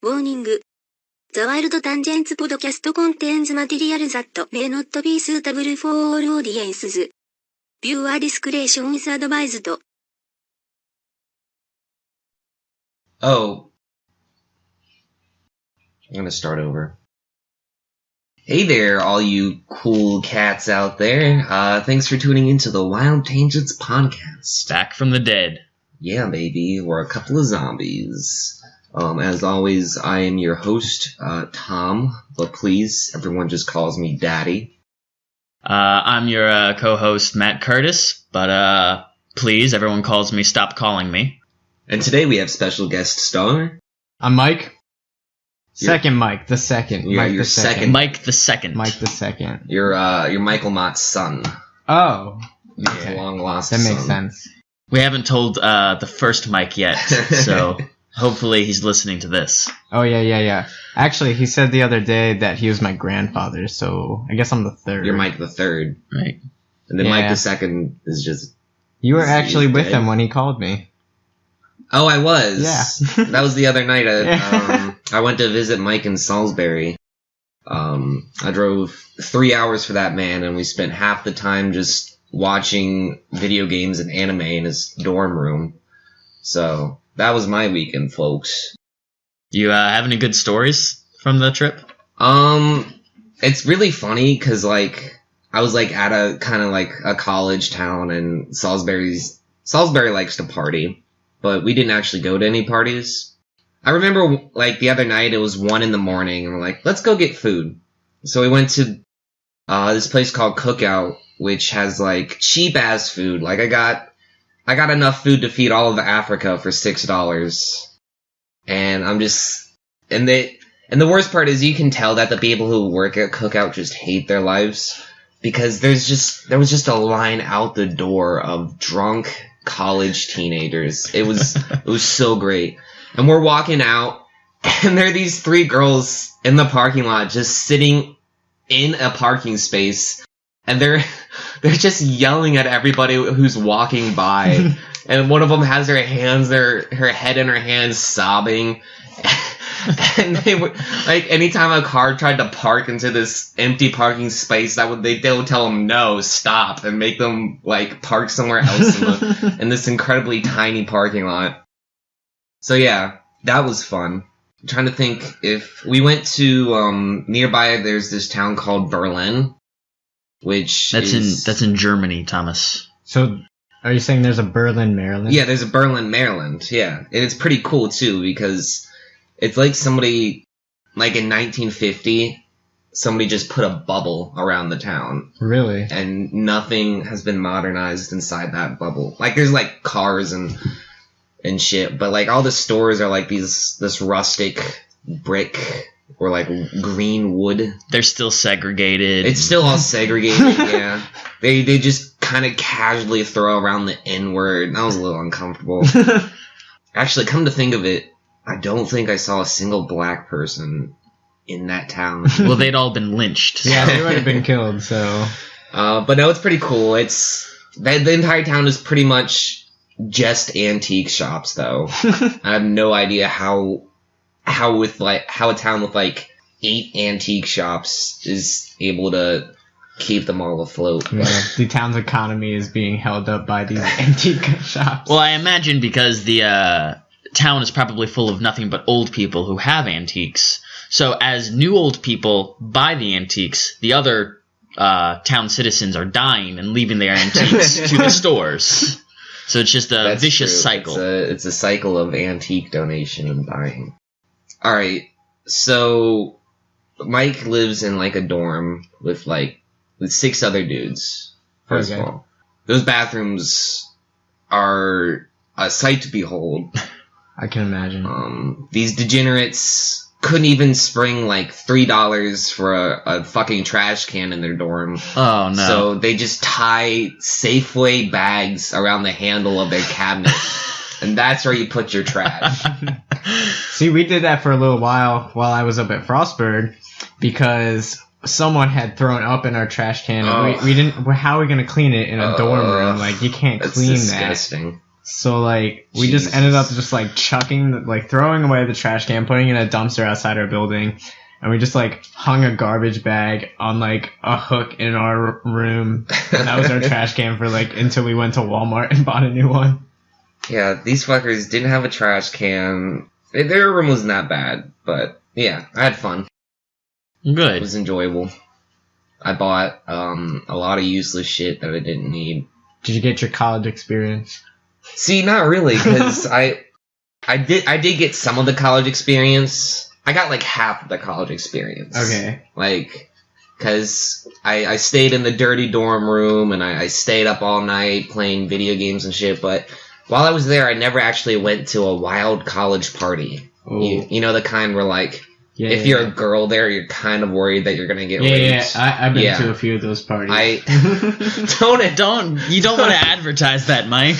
Warning. The Wyld Tangents podcast contains material that may not be suitable for all audiences. Viewer discretion is advised. Oh. I'm gonna start over. Hey there, all you cool cats out there. Thanks for tuning into the Wyld Tangents podcast. Back from the dead. Yeah, baby, we're a couple of zombies. As always, I am your host, Tom, but please, everyone just calls me Daddy. I'm your co-host, Matt Curtis, but please, everyone calls me Stop Calling Me. And today we have special guest star. I'm Mike. Second Mike, the second. You're Mike your the second. Mike the second. Mike the second. You're Michael Mott's son. Oh. Okay. Long lost That son. makes sense. We haven't told the first Mike yet, so hopefully he's listening to this. Oh, yeah. Actually, he said the other day that he was my grandfather, so I guess I'm the third. You're Mike the third. Right. And then Yeah. Mike the second is just... You were he's actually with dead. him when he called me. Oh, I was. Yeah. That was the other night. Yeah. I went to visit Mike in Salisbury. I drove 3 hours for that man, and we spent half the time just watching video games and anime in his dorm room. So that was my weekend, folks. You have any good stories from the trip? It's really funny because I was at a kind of a college town, and Salisbury likes to party. But we didn't actually go to any parties. I remember, the other night, it was 1 a.m, and we're like, let's go get food. So we went to this place called Cookout, which has, cheap-ass food. I got enough food to feed all of Africa for $6. And I'm just... And the worst part is you can tell that the people who work at Cookout just hate their lives. Because there was just a line out the door of drunk college teenagers. It was so great. And we're walking out, and there are these 3 girls in the parking lot just sitting in a parking space, and they're just yelling at everybody who's walking by. And one of them has her head in her hands, sobbing. And they would, anytime a car tried to park into this empty parking space, they would tell them no, stop, and make them park somewhere else in this incredibly tiny parking lot. So yeah, that was fun. I'm trying to think if we went to nearby. There's this town called Berlin, which That's in Germany, Thomas. So, are you saying there's a Berlin, Maryland? Yeah, there's a Berlin, Maryland. Yeah, and it's pretty cool too because it's somebody, in 1950, somebody just put a bubble around the town. Really? And nothing has been modernized inside that bubble. There's, cars and shit, but, all the stores are, this rustic brick or, green wood. They're still segregated. It's still all segregated, yeah. They just kind of casually throw around the N-word. That was a little uncomfortable. Actually, come to think of it, I don't think I saw a single black person in that town. Well, they'd all been lynched. Yeah, they would have been killed, so... But no, it's pretty cool. The entire town is pretty much just antique shops, though. I have no idea how a town with 8 antique shops is able to keep them all afloat. Yeah, the town's economy is being held up by these antique shops. Well, I imagine because the town is probably full of nothing but old people who have antiques. So as new old people buy the antiques, the other town citizens are dying and leaving their antiques to the stores. So it's just a vicious cycle. It's a cycle of antique donation and buying. All right, so Mike lives in a dorm with 6 other dudes. First of all, those bathrooms are a sight to behold. I can imagine. These degenerates couldn't even spring $3 for a fucking trash can in their dorm. Oh no. So they just tie Safeway bags around the handle of their cabinet. And that's where you put your trash. See, we did that for a little while I was up at Frostburg because someone had thrown up in our trash can. And we didn't. How are we going to clean it in a dorm room? You can't clean disgusting. So, like, we just ended up just, like, throwing away the trash can, putting it in a dumpster outside our building, and we just, like, hung a garbage bag on, like, a hook in our room, and that was our trash can for, like, until we went to Walmart and bought a new one. Yeah, these fuckers didn't have a trash can. Their room wasn't that bad, but, yeah, I had fun. Good. It was enjoyable. I bought a lot of useless shit that I didn't need. Did you get your college experience? See, not really, because I did get some of the college experience. I got like half of the college experience. Okay. Like, because I stayed in the dirty dorm room and I stayed up all night playing video games and shit. But while I was there, I never actually went to a Wyld college party. You know the kind where like, if you're a girl there, you're kind of worried that you're gonna get raped. Yeah, I've been to a few of those parties. You don't want to advertise that, Mike.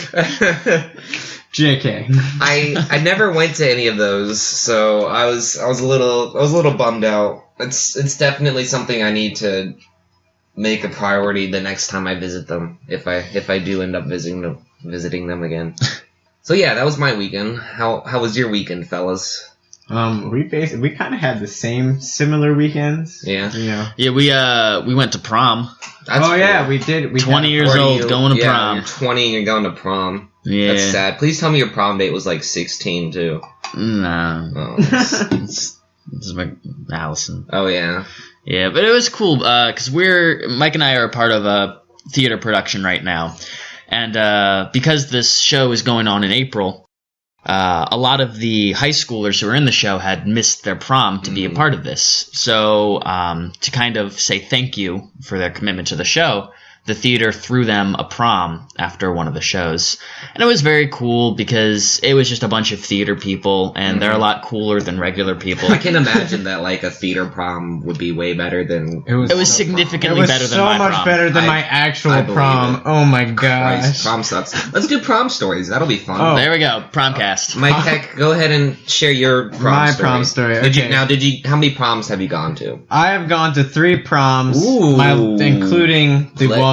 JK. I never went to any of those, so I was a little bummed out. It's definitely something I need to make a priority the next time I visit them, if I do end up visiting them again. So yeah, that was my weekend. How was your weekend, fellas? We kind of had the similar weekends. Yeah. You know. Yeah, we went to prom. That's cool. Yeah, we did. 20 years old, going to prom. You're 20 and you're going to prom. Yeah. That's sad. Please tell me your prom date was like 16 too. No. Oh. This is my Allison. Oh yeah. Yeah, but it was cool because Mike and I are a part of a theater production right now, and because this show is going on in April, a lot of the high schoolers who are in the show had missed their prom to be a part of this. So to kind of say thank you for their commitment to the show, the theater threw them a prom after one of the shows. And it was very cool because it was just a bunch of theater people, and they're a lot cooler than regular people. I can imagine that like a theater prom would be way better than... It was significantly better than my prom. It was so much better than my actual prom. Oh my gosh. Christ, prom sucks. Let's do prom stories. That'll be fun. Oh, there we go. Promcast. Mike Heck, go ahead and share your prom story. Prom story. Okay. How many proms have you gone to? I have gone to 3 proms, Ooh. including the one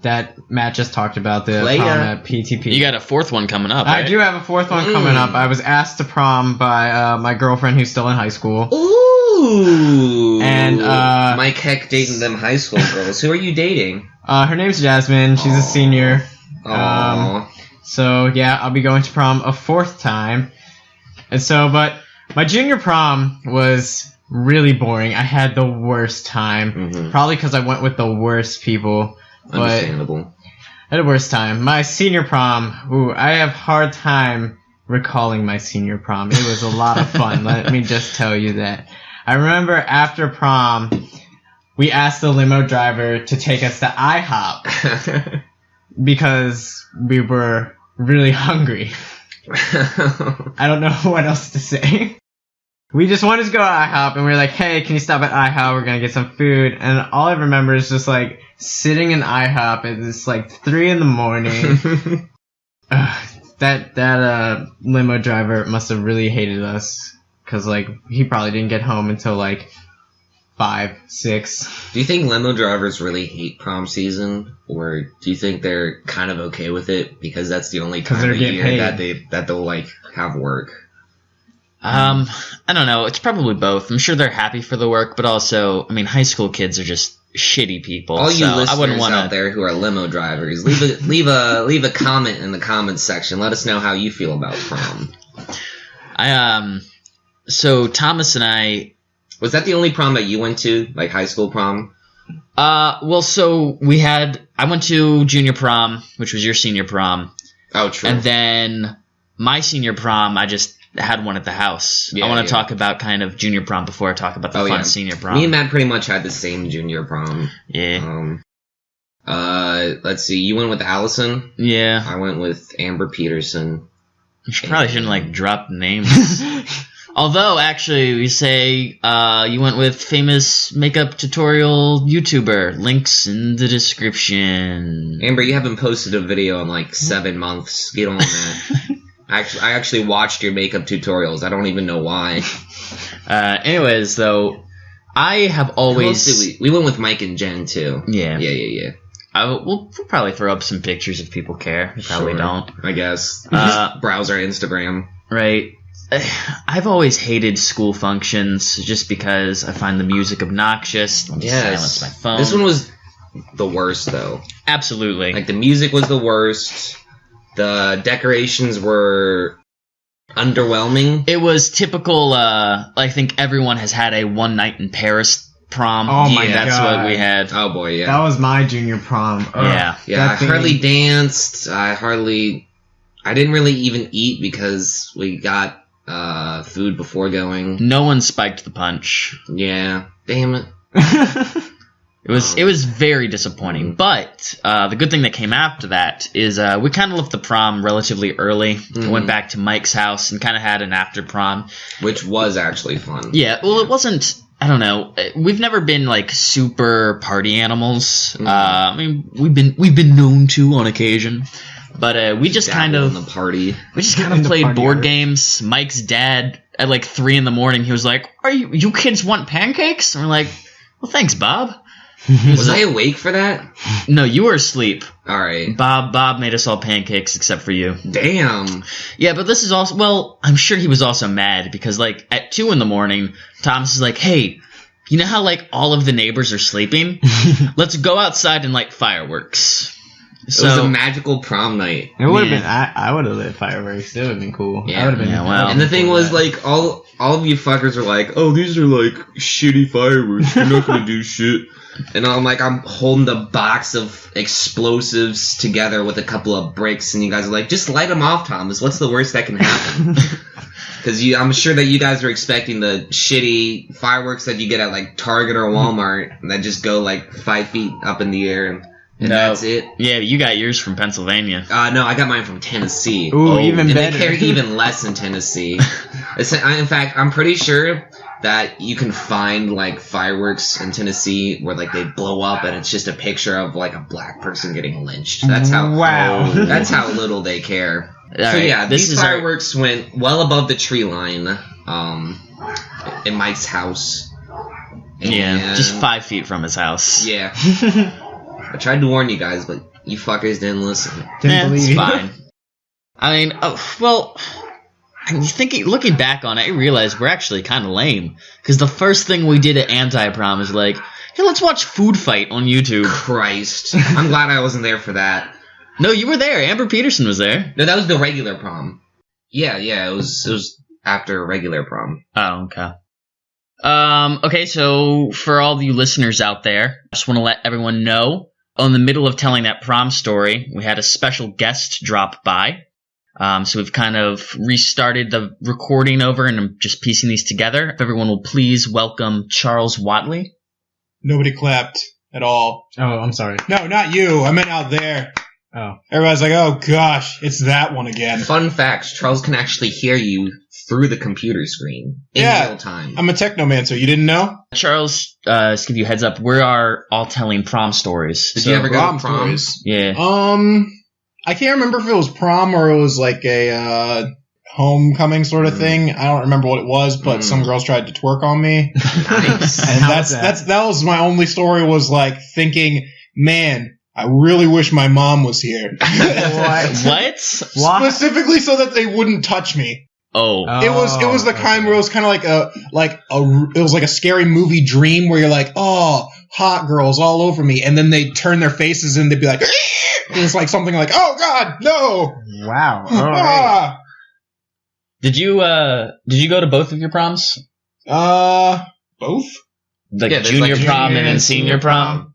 that Matt just talked about, the prom at PTP. You got a 4th one coming up, right? I do have a 4th one coming up. I was asked to prom by my girlfriend who's still in high school. Ooh. And Mike Heck dating them high school girls. Who are you dating? Her name's Jasmine. She's a senior. Aww. So yeah, I'll be going to prom a 4th time. And so, but my junior prom was really boring. I had the worst time. Probably because I went with the worst people. Understandable. I had a worst time. My senior prom, I have hard time recalling my senior prom. It was a lot of fun. Let me just tell you that. I remember after prom, we asked the limo driver to take us to IHOP because we were really hungry. I don't know what else to say. We just wanted to go to IHOP, and we were like, hey, can you stop at IHOP? We're going to get some food. And all I remember is just, like, sitting in IHOP at this, like, 3 in the morning. That limo driver must have really hated us, because, like, he probably didn't get home until, like, 5, 6. Do you think limo drivers really hate prom season, or do you think they're kind of okay with it because that's the only time of year that they'll, like, have work? I don't know. It's probably both. I'm sure they're happy for the work, but also, I mean, high school kids are just shitty people. All you so listeners I wouldn't wanna... out there who are limo drivers, leave a comment in the comments section. Let us know how you feel about prom. So Thomas and I... Was that the only prom that you went to, like high school prom? Well, so I went to junior prom, which was your senior prom. Oh, true. And then my senior prom, I just had one at the house. I want to talk about kind of junior prom before I talk about the fun senior prom. Me and Matt pretty much had the same junior prom. Yeah. Let's see. You went with Allison? Yeah. I went with Amber Peterson. You probably shouldn't, like, drop names. Although, actually, we say you went with famous makeup tutorial YouTuber. Links in the description. Amber, you haven't posted a video in, like, 7 months. Get on that. I actually watched your makeup tutorials. I don't even know why. Anyways, though, I have always... We went with Mike and Jen, too. Yeah. Yeah. We'll probably throw up some pictures if people care. We probably Sure, don't. I guess. Just browse our Instagram. Right. I've always hated school functions just because I find the music obnoxious. I'll just silence my phone. This one was the worst, though. Absolutely. Like, the music was the worst. The decorations were underwhelming. It was typical, I think everyone has had a one night in Paris prom. Oh my That's God. what we had. Oh, boy, yeah. That was my junior prom. Yeah. Yeah, I That thing- hardly danced. I didn't really even eat because we got food before going. No one spiked the punch. Yeah. Damn it. It was very disappointing. But the good thing that came after that is we kind of left the prom relatively early. Went back to Mike's house and kind of had an after prom. Which was actually fun. Yeah, well, it wasn't. I don't know. We've never been like super party animals. I mean, we've been known to on occasion, but we just kind Dabble of in the party. we just kind of In the played party board art. games. Mike's dad at like 3 a.m. he was like, "Are you kids want pancakes?" And we're like, "Well, thanks, Bob." Was I awake for that? No, you were asleep. All right. Bob made us all pancakes except for you. Damn. Yeah, but this is also, well, I'm sure he was also mad because, like, at 2 a.m, Thomas is like, "Hey, you know how, like, all of the neighbors are sleeping? Let's go outside and light fireworks." It was a So, magical prom night. It would have Yeah. been. I would have lit fireworks. It would have been cool. Yeah. I would have been. Yeah, well. And the thing was, like, all of you fuckers are like, "Oh, these are like shitty fireworks. You're not gonna do shit." And I'm like, I'm holding the box of explosives together with a couple of bricks, and you guys are like, "Just light them off, Thomas. What's the worst that can happen?" Because I'm sure that you guys are expecting the shitty fireworks that you get at like Target or Walmart that just go like 5 feet up in the air, and No. that's it. yeah, you got yours from Pennsylvania. No, I got mine from Tennessee. Ooh, even And better. they carry even less in Tennessee. In fact, I'm pretty sure that you can find like fireworks in Tennessee where like they blow up and it's just a picture of like a black person getting lynched. That's how Wow. That's how little they care. So right, yeah, this these is our- fireworks went well above the tree line in Mike's house. Yeah, And- just 5 feet from his house. Yeah. I tried to warn you guys, but you fuckers didn't listen. Didn't believe It's you. fine. I mean, looking back on it, I realized we're actually kind of lame. Because the first thing we did at Anti-Prom is like, hey, let's watch Food Fight on YouTube. Christ. I'm glad I wasn't there for that. No, you were there. Amber Peterson was there. No, that was the regular prom. Yeah, it was after regular prom. Oh, okay. Okay, so for all of you listeners out there, I just want to let everyone know, in the middle of telling that prom story, we had a special guest drop by. So we've kind of restarted the recording over, and I'm just piecing these together. If everyone will please welcome Charles Watley. Nobody clapped at all. Oh, I'm sorry. No, not you. I meant out there. Oh. Everybody's like, "Oh gosh, it's that one again." Fun fact, Charles can actually hear you through the computer screen in Yeah. real time. I'm a technomancer. You didn't know? Charles, just to give you a heads up, we are all telling prom stories. Did you ever go Prom to prom? stories. Yeah. I can't remember if it was prom or it was like a homecoming sort of thing. I don't remember what it was, but some girls tried to twerk on me. Nice. And How was that? that was my only story, was like thinking, man, I really wish my mom was here. What? Specifically so that they wouldn't touch me. Oh. It was the kind where it was kind of it was like a scary movie dream where you're like, oh, hot girls all over me, and then they turn their faces and they'd be like, and it's like something like, oh god, no, Wow. All right. ah, Did you go to both of your proms? both. Like Yeah, there's junior like prom junior and then and senior senior prom?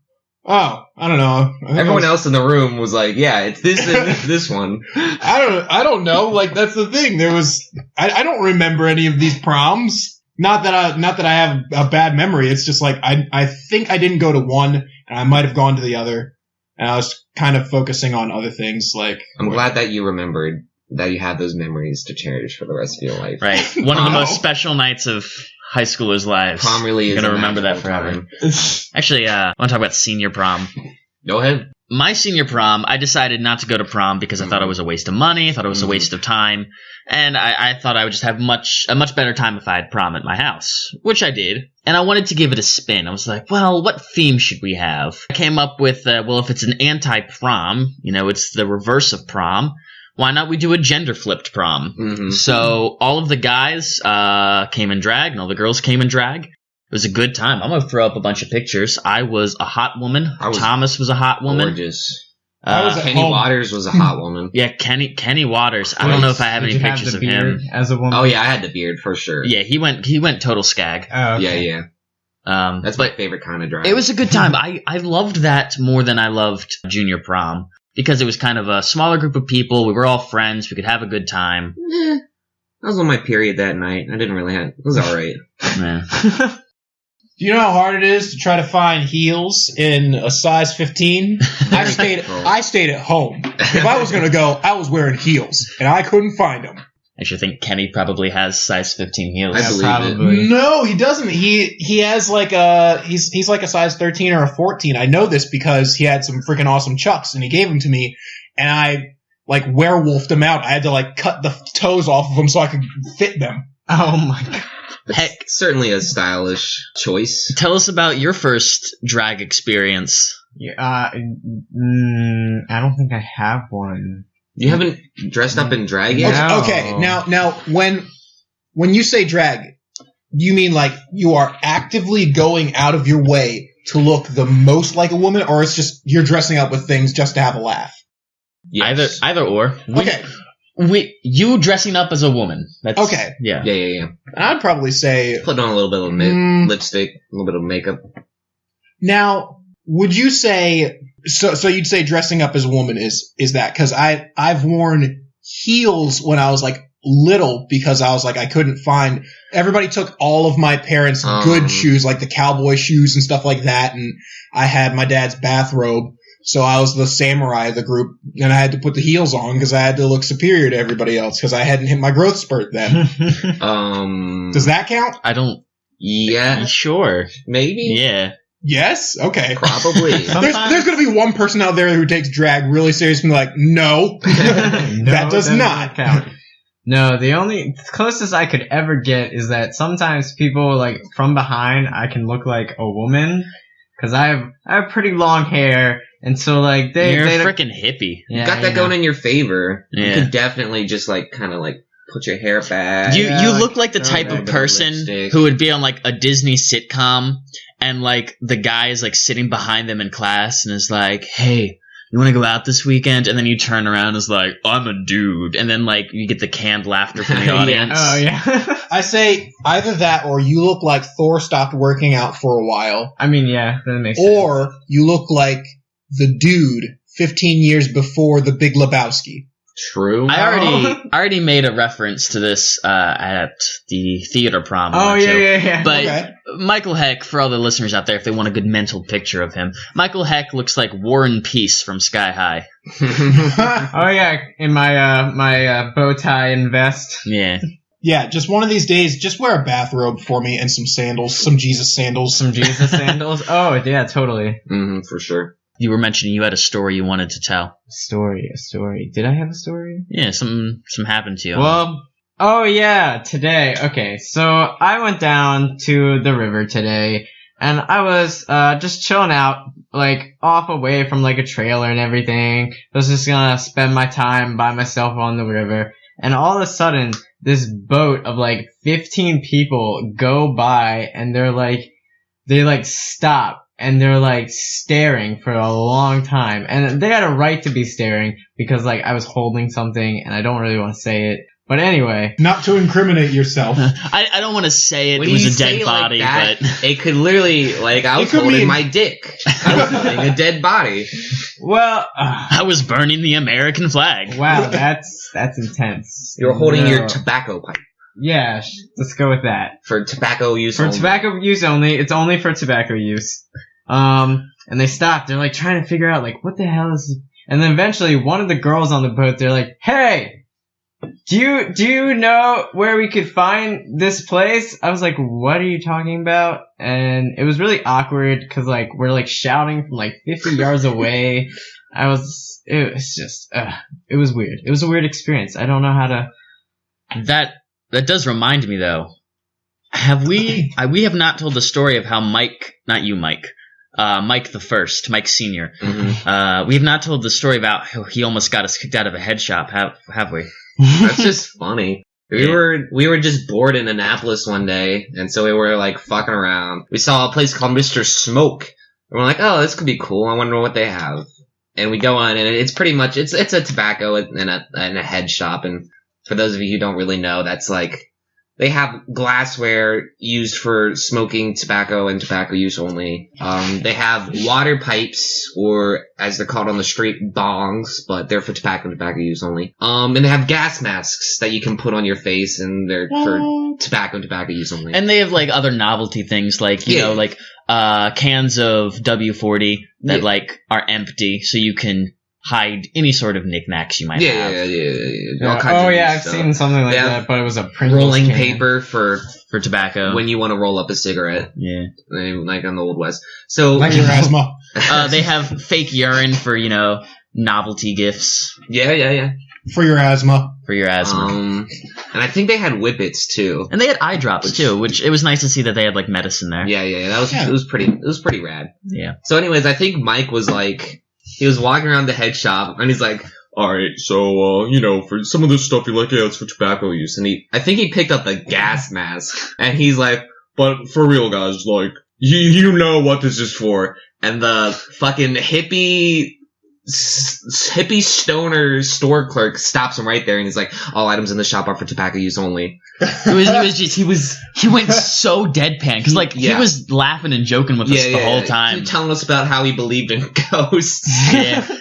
Oh, I don't know. I think Everyone it was- else in the room was like, yeah, it's this and this one. I don't know. Like, that's the thing. There was, I don't remember any of these proms. Not that I have a bad memory. It's just like, I think I didn't go to one, and I might have gone to the other. And I was kind of focusing on other things, like. I'm glad that you remembered that you had those memories to cherish for the rest of your life. Right. One of the Wow. most special nights of high schoolers' lives. Prom really is You're gonna a remember that magical forever. time. Actually, I want to talk about senior prom. Go ahead. my senior prom, I decided not to go to prom because I thought it was a waste of money. I thought it was a waste of time. And I thought I would just have a much better time if I had prom at my house, which I did. And I wanted to give it a spin. I was like, well, what theme should we have? I came up with, well, if it's an anti-prom, it's the reverse of prom, why not we do a gender-flipped prom? Mm-hmm. So all of the guys came in drag and all the girls came in drag. It was a good time. I'm going to throw up a bunch of pictures. I was a hot woman. Thomas was a hot woman. Gorgeous. Kenny Waters was a hot woman. Yeah, Kenny Waters. I don't know if I have any pictures of him as a woman. Oh yeah, I had the beard for sure. Yeah, he went total skag. Oh, okay. Yeah. That's my favorite kind of drag. It was a good time. I loved that more than I loved junior prom because it was kind of a smaller group of people. We were all friends. We could have a good time. I was on my period that night. I didn't really have. It was all right. Man. Do you know how hard it is to try to find heels in a size 15? I stayed at home. If I was going to go, I was wearing heels, and I couldn't find them. I should think Kenny probably has size 15 heels. I believe probably. it. No, he doesn't. He has like he's like a size 13 or a 14. I know this because he had some freaking awesome Chucks, and he gave them to me, and I like werewolfed them out. I had to like cut the toes off of them so I could fit them. Oh my god. Heck, Certainly a stylish choice. tell us about your first drag experience. I don't think I have one. You haven't dressed up in drag yet? No. Okay, now when you say drag, you mean like you are actively going out of your way to look the most like a woman, or it's just you're dressing up with things just to have a laugh? Yes. Either or. Okay. You dressing up as a woman. That's, Okay. Yeah. Yeah. I'd probably say Put on a little bit of lipstick, a little bit of makeup. now. Would you say so? You'd say dressing up as a woman is that because I've worn heels when I was like little because I was like I couldn't find. Everybody took all of my parents' good shoes, like the cowboy shoes and stuff like that, and I had my dad's bathrobe. So I was the samurai of the group, and I had to put the heels on because I had to look superior to everybody else because I hadn't hit my growth spurt then. Does that count? I don't. Yeah. Sure. Maybe? Yeah. Yes. Okay. Probably. There's going to be one person out there who takes drag really seriously and be like, no, that does not count. No, the closest I could ever get is that sometimes people, like, from behind, I can look like a woman because I have pretty long hair. And so, like, You're they a freaking hippie. Yeah, Got that going in your favor. Yeah. You could definitely just, like, kind of, like, put your hair back. You Yeah, look like the throw type a of bit of person lipstick. who would be on, like, a Disney sitcom, and, like, the guy is, like, sitting behind them in class and is like, hey, you want to go out this weekend? And then you turn around and is like, I'm a dude. And then, like, you get the canned laughter from the Yeah. audience. Oh, yeah. I say either that or you look like Thor stopped working out for a while, I mean, yeah, that makes sense. or you look like the dude 15 years before the Big Lebowski. True. I already made a reference to this at the theater prom. Oh, yeah. But Okay. Michael Heck, for all the listeners out there, if they want a good mental picture of him, Michael Heck looks like War and Peace from Sky High. Oh, yeah, in my my bow tie and vest. Yeah. Yeah, just one of these days, just wear a bathrobe for me and some sandals, some Jesus sandals. Some Jesus sandals. Oh, yeah, totally. For sure. You were mentioning you had a story you wanted to tell. A story. Did I have a story? Yeah, something happened to you. Well, oh yeah, today. Okay, so I went down to the river today, and I was just chilling out, like off away from like a trailer and everything. I was just gonna spend my time by myself on the river, and all of a sudden, this boat of like 15 people go by, and they stop. And they're like staring for a long time. And they had a right to be staring because like I was holding something and I don't really want to say it. But anyway. Not to incriminate yourself. I don't want to say it When was you a say dead it like body, that, but it could literally, like, I was could holding mean- my dick. I was holding a dead body. Well, I was burning the American flag. wow, that's intense. You were holding No. your tobacco pipe Yeah, let's go with that. for tobacco use For only. tobacco use only. It's only for tobacco use. And they stopped. They're like trying to figure out like what the hell is this? And then eventually one of the girls on the boat, they're like, "Hey, do you know where we could find this place?" I was like, "What are you talking about?" And it was really awkward because like we're like shouting from like 50 yards away. It was just, it was weird. It was a weird experience. I don't know how to. That does remind me though. We have not told the story of how Mike, not you, Mike the First, Mike Senior. Mm-hmm. We have not told the story about how he almost got us kicked out of a head shop. Have we? That's just funny. We were just bored in Annapolis one day, and so we were like fucking around. We saw a place called Mr. Smoke, and we're like, oh, this could be cool. I wonder what they have. And we go on, and it's pretty much it's a tobacco and a head shop. And for those of you who don't really know, that's like they have glassware used for smoking tobacco and tobacco use only. They have water pipes, or as they're called on the street, bongs, but they're for tobacco and tobacco use only. And they have gas masks that you can put on your face, and they're for tobacco and tobacco use only. And they have like other novelty things, like you know, like cans of W40 that like are empty, so you can hide any sort of knickknacks you might have. All kinds of I've stuff. seen something like that, but it was a Pringles rolling can. paper for tobacco when you want to roll up a cigarette. Yeah, like on the Old West. So Like your asthma. they have fake urine for novelty gifts. Yeah. For your asthma. For your asthma. And I think they had whippets too. And they had eye drops too, which it was nice to see that they had like medicine there. Yeah. It was pretty rad. Yeah. So anyways, I think Mike was like, he was walking around the head shop, and he's like, alright, so, for some of this stuff you like, it's for tobacco use. And I think he picked up a gas mask, and he's like, but for real, guys, like, you know what this is for. And the fucking hippie stoner store clerk stops him right there, and he's like, all items in the shop are for tobacco use only. He went so deadpan, because he was laughing and joking with us the whole time. Telling us about how he believed in ghosts.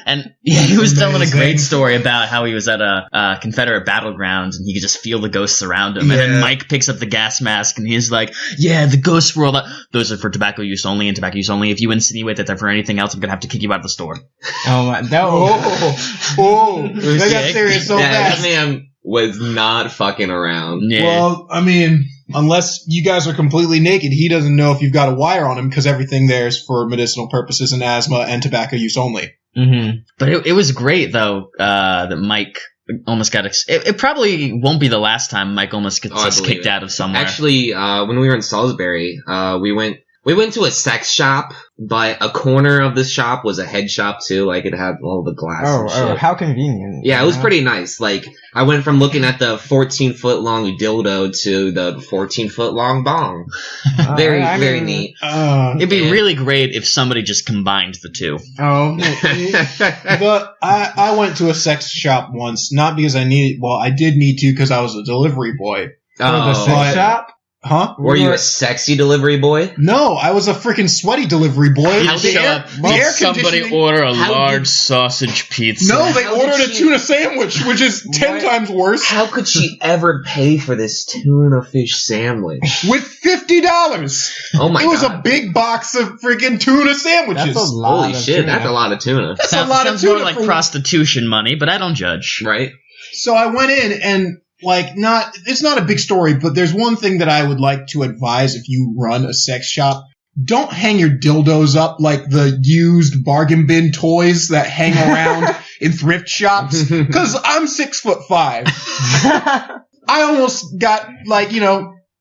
And he was telling a great story about how he was at a Confederate battleground, and he could just feel the ghosts around him. And then Mike picks up the gas mask, and he's like, the ghosts were all that. Those are for tobacco use only, and tobacco use only. If you insinuate that they're for anything else, I'm going to have to kick you out of the store. Oh my, they got serious so fast. That man was not fucking around. Yeah. Well, I mean, unless you guys are completely naked, he doesn't know if you've got a wire on him, because everything there is for medicinal purposes and asthma and tobacco use only. Mm-hmm. But it was great, though, that Mike almost got... It probably won't be the last time Mike almost gets us kicked out of somewhere. Actually, when we were in Salisbury, we went to a sex shop, but a corner of the shop was a head shop too. Like it had all the glass. and shit. How convenient. Yeah, it was pretty nice. Like I went from looking at the 14-foot long dildo to the 14-foot long bong. Very neat. It'd be really great if somebody just combined the two. But I went to a sex shop once, not because I needed. Well, I did need to because I was a delivery boy. The sex shop? Huh? Were you a sexy delivery boy? No, I was a freaking sweaty delivery boy. The air somebody order a large sausage pizza? No, they ordered a tuna sandwich, which is 10 times worse. How could she ever pay for this tuna fish sandwich? With $50. Oh my god. It was a big box of freaking tuna sandwiches. That's a lot. Holy shit, that's a lot of tuna. That's a lot of tuna. Sounds more like prostitution money, but I don't judge. Right? So I went in and it's not a big story, but there's one thing that I would like to advise if you run a sex shop. Don't hang your dildos up like the used bargain bin toys that hang around in thrift shops. Cause I'm 6'5". I almost got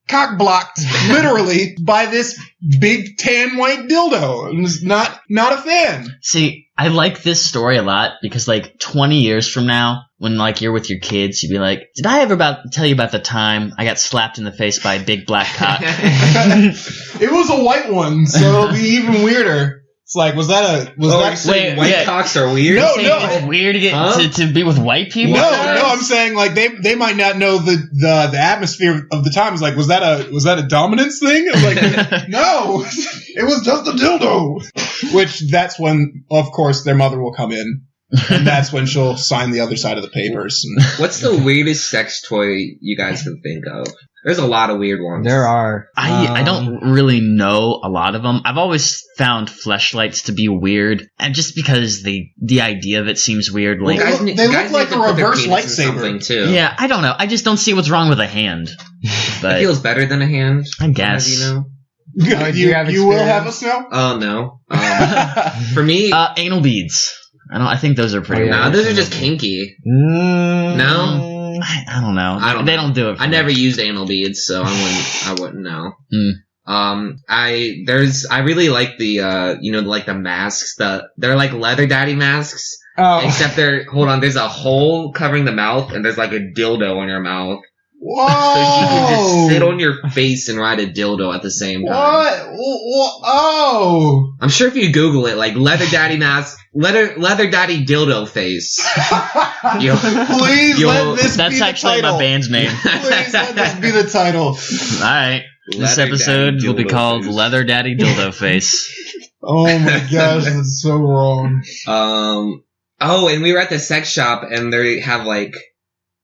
cock blocked literally by this big tan white dildo. I was not a fan. See, I like this story a lot because 20 years from now, when you're with your kids, you'd be like, did I ever tell you about the time I got slapped in the face by a big black cock? It was a white one, so it'll be even weirder. It's like, white cocks are weird? No. It's weird to get to be with white people? No, I'm saying they might not know the atmosphere of the time. It's like, was that a dominance thing? I'm like, no, it was just a dildo. Which that's when, of course, their mother will come in. And that's when she'll sign the other side of the papers. What's the weirdest sex toy you guys can think of? There's a lot of weird ones. There are. I don't really know a lot of them. I've always found fleshlights to be weird, and just because the idea of it seems weird. They look like a reverse lightsaber. Too. Yeah, I don't know. I just don't see what's wrong with a hand. But it feels better than a hand. I guess. You will have us know? Oh no. For me, anal beads. I think those are pretty. No, those are just kinky. No? I don't know. They don't do it. I never used anal beads, so I wouldn't know. I really like the like the masks. They're like leather daddy masks. Oh. Except there's a hole covering the mouth, and there's like a dildo in your mouth. Whoa! So you can just sit on your face and ride a dildo at the same time. What? Oh! I'm sure if you Google it, like leather daddy mask, leather daddy dildo face. Please let this be That's the actually title. my band's name. Please let this be the title. All right. This Leather episode Daddy will be Dildo called Face. Leather Daddy Dildo Face. Oh my gosh, that's so wrong. Oh, and we were at the sex shop, and they have like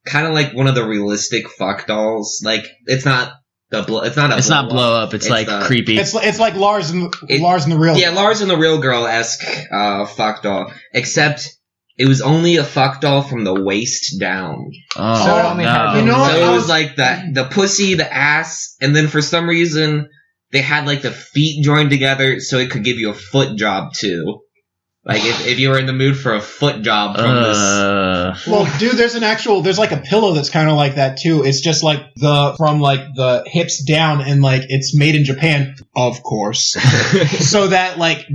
kind of like one of the realistic fuck dolls. Like it's not blow up. It's like creepy. It's like Lars and the Real. Yeah, Lars and the Real Girl-esque fuck doll, except it was only a fuck doll from the waist down. Oh, So it only had- no. You know what? So it was like the pussy, the ass, and then for some reason they had like the feet joined together so it could give you a foot job too. Like if you were in the mood for a foot job from this. Well, dude, there's like a pillow that's kind of like that too. It's just like from the hips down, and like it's made in Japan, of course. So that like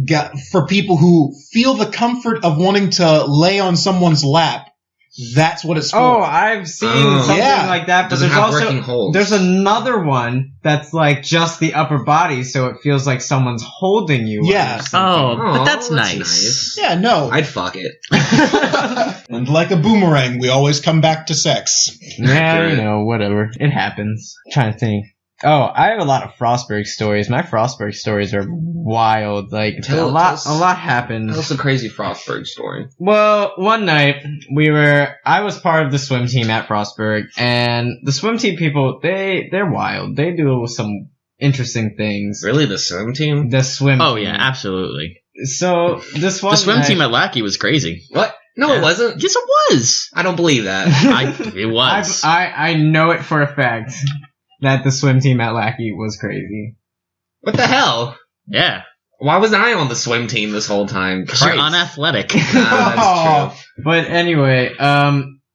for people who feel the comfort of wanting to lay on someone's lap, that's what it's for. Oh, I've seen something Yeah. like that, but Doesn't there's have also working holes. there's another one that's like just the upper body, so it feels like someone's holding you. Yeah. Oh, Aw, but that's nice. Yeah, no. I'd fuck it. And like a boomerang, we always come back to sex. Yeah, whatever. It happens. I'm trying to think. Oh, I have a lot of Frostburg stories. My Frostburg stories are wild. Like a lot happened. That's a crazy Frostburg story. Well, one night I was part of the swim team at Frostburg, and the swim team people, they're wild. They do some interesting things. Really, the swim team? The swim Oh team. yeah, absolutely. So this one The swim night- team at Lackey was crazy. What? No, Yeah. it wasn't. Yes, it was. I don't believe that. It was. I know it for a fact that the swim team at Lackey was crazy. What the hell? Yeah, Why wasn't I on the swim team this whole time? because you're Christ. unathletic. That's true. But anyway,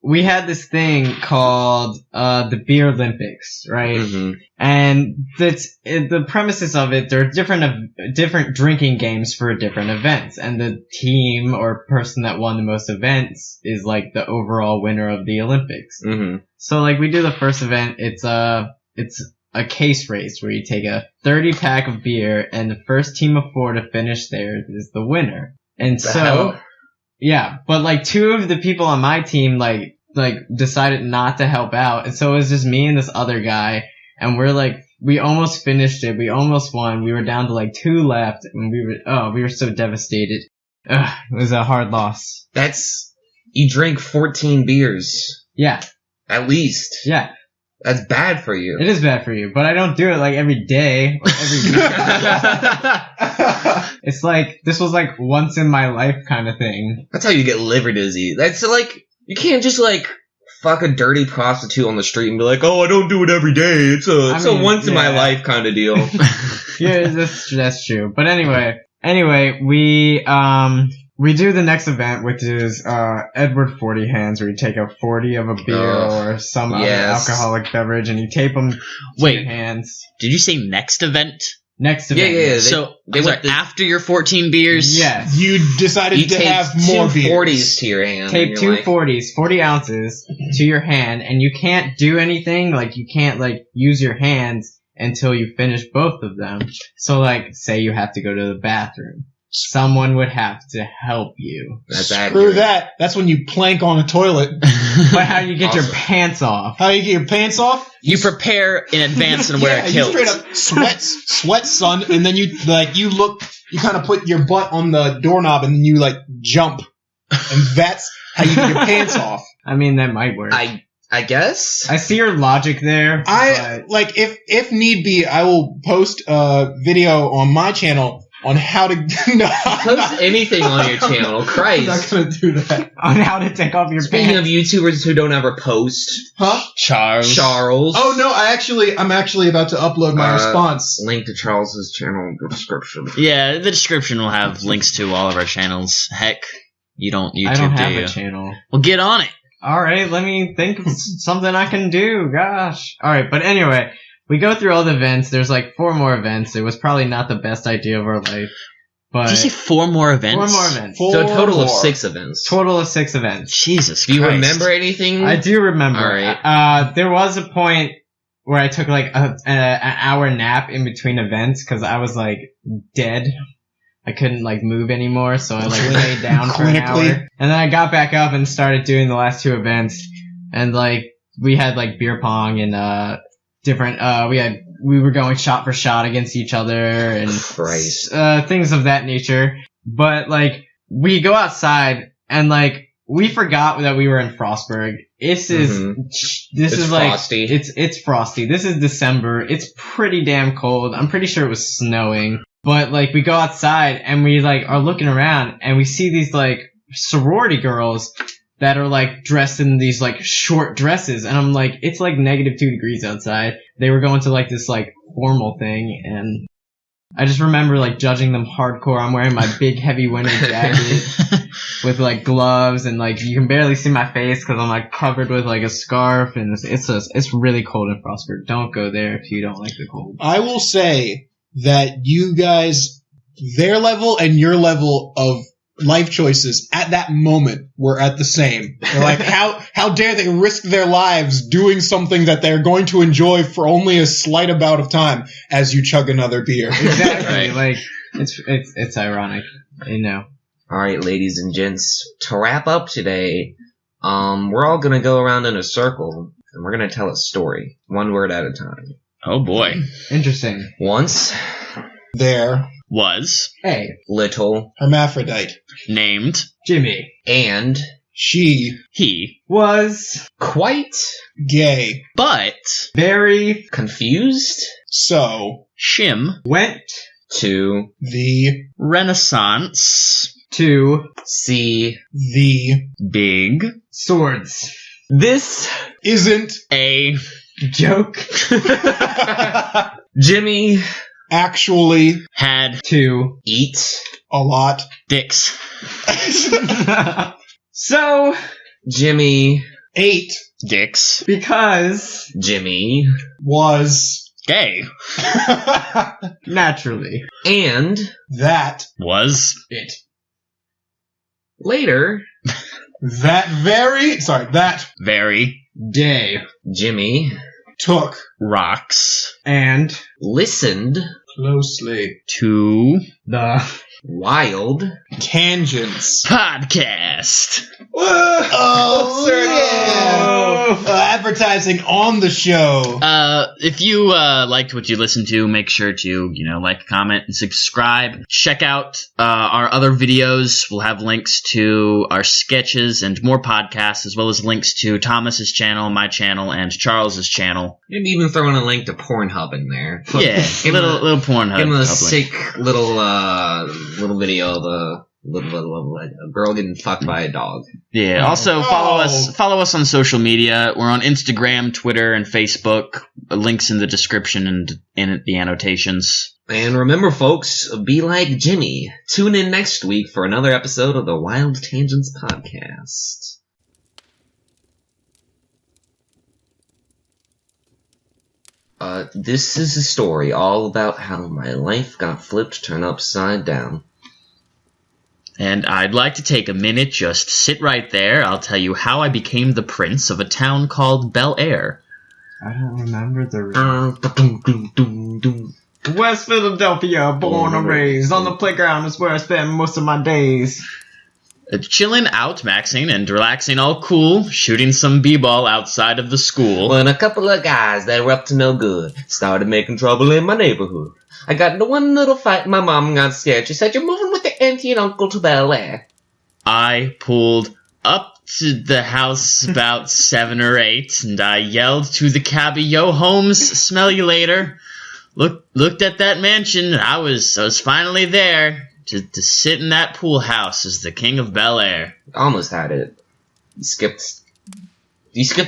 we had this thing called the Beer Olympics, right? Mhm. And the premises of it, there are different drinking games for different events, and the team or person that won the most events is like the overall winner of the Olympics. Mhm. So like we do the first event, it's a case race where you take a 30-pack of beer, and the first team of 4 to finish theirs is the winner. And The so, hell? yeah, but like 2 of the people on my team like decided not to help out, and so it was just me and this other guy, and we almost finished it, we almost won, we were down to like 2 left, and we were so devastated. It was a hard loss. You drink 14 beers. Yeah, At least. yeah. That's bad for you. It is bad for you, but I don't do it like every day or every week. It's like, this was like once in my life kind of thing. That's how you get liver dizzy. That's like, you can't just like fuck a dirty prostitute on the street and be like, oh, I don't do it every day. It's a once in my life kind of deal. Yeah, that's true. But anyway, we do the next event, which is Edward 40 hands, where you take a 40 of a beer or some other alcoholic beverage, and you tape them to your hands. Did you say next event? Next event. Yeah. They went after your 14 beers. Yes. You decided to have more two beers. 40s to your hand. Tape 2 40s, 40 ounces, to your hand, and you can't do anything, like you can't like use your hands until you finish both of them. So like, say you have to go to the bathroom. Someone would have to help you. That's Screw accurate. that. That's when you plank on a toilet. But how you get your Awesome. pants off? How you get your pants off? You prepare in advance and wear a You kilt. straight up sweat, son, and then you kind of put your butt on the doorknob and then you like jump, and that's how you get your pants off. I mean, that might work. I guess. I see your logic there. I like if need be, I will post a video on my channel on how to Post anything on your channel. I'm not Christ. gonna do that. On how to take off your Speaking pants. of YouTubers who don't ever post, Huh? Charles. Oh no, I'm actually about to upload my response. link to Charles's channel in the description. Yeah, the description will have links to all of our channels. Heck, You don't YouTube, I don't have do you? a channel. Well, get on it. All right, let me think of something I can do. Gosh. All right, but anyway, we go through all the events. There's like 4 more events. It was probably not the best idea of our life. But Did you say 4 more events? 4 more events. So a total of more. 6 events. Total of 6 events. Jesus Do you Christ. remember anything? I do remember. All right. There was a point where I took like an hour nap in between events because I was like dead. I couldn't like move anymore, so I like laid down for an hour. Clinically. And then I got back up and started doing the last 2 events. And like we had like beer pong and different we were going shot for shot against each other and Christ. things of that nature. But like we go outside and like we forgot that we were in Frostburg. This is like frosty. it's frosty. This is December. It's pretty damn cold. I'm pretty sure it was snowing. But like we go outside and we like are looking around and we see these like sorority girls that are like dressed in these like short dresses, and I'm like, it's like -2 degrees outside. They were going to like this like formal thing, and I just remember like judging them hardcore. I'm wearing my big heavy winter jacket with like gloves, and like you can barely see my face because I'm like covered with like a scarf, and it's really cold in Frostburg. Don't go there if you don't like the cold. I will say that you guys, their level and your level of life choices at that moment were at the same. They're like, how dare they risk their lives doing something that they're going to enjoy for only a slight amount of time as you chug another beer. Exactly. Right. Like it's ironic, you know. All right, ladies and gents, to wrap up today, we're all going to go around in a circle, and we're going to tell a story, 1 word at a time. Oh boy. Interesting. Once, There, Was Hey, little, hermaphrodite. named Jimmy and She, he, was quite gay. but very confused So, Shim went to the Renaissance to see the big swords. This isn't a joke Jimmy actually had to eat a lot. dicks. so Jimmy Ate Dicks. because Jimmy was Gay. naturally and that Was it later that very day Jimmy took rocks and listened closely to the Wyld tangents. podcast. Oh, yeah. Advertising on the show. If you liked what you listened to, make sure to like, comment, and subscribe. Check out our other videos. We'll have links to our sketches and more podcasts, as well as links to Thomas's channel, my channel, and Charles's channel. maybe even throwing a link to Pornhub in there. Yeah, Give him little Pornhub. Give him a link. sick little video of a girl getting fucked by a dog. Yeah. Also follow us on social media. We're on Instagram, Twitter, and Facebook. Links in the description and in the annotations. And remember, folks, be like Jimmy. Tune in next week for another episode of the Wild Tangents Podcast. This is a story all about how my life got flipped, turned upside down. And I'd like to take a minute, just sit right there. I'll tell you how I became the prince of a town called Bel Air. I don't remember the Dum-dum-dum-dum. West Philadelphia, born and raised on the playground is where I spend most of my days. Chilling out, maxing, and relaxing all cool, shooting some b-ball outside of the school. When a couple of guys that were up to no good started making trouble in my neighborhood. I got into one little fight and my mom got scared. She said, "You're moving with the auntie and uncle to Bel Air." I pulled up to the house about 7 or 8, and I yelled to the cabbie, "Yo, Holmes, smell you later." Looked at that mansion, and I was finally there to sit in that pool house as the king of Bel Air. Almost had it. You skipped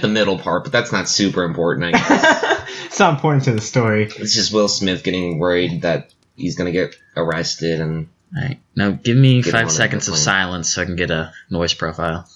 the middle part, but that's not super important, I guess. It's not important to the story. It's just Will Smith getting worried that he's gonna get arrested, and All right. Now give me Get 5 on seconds of airplane. silence so I can get a noise profile.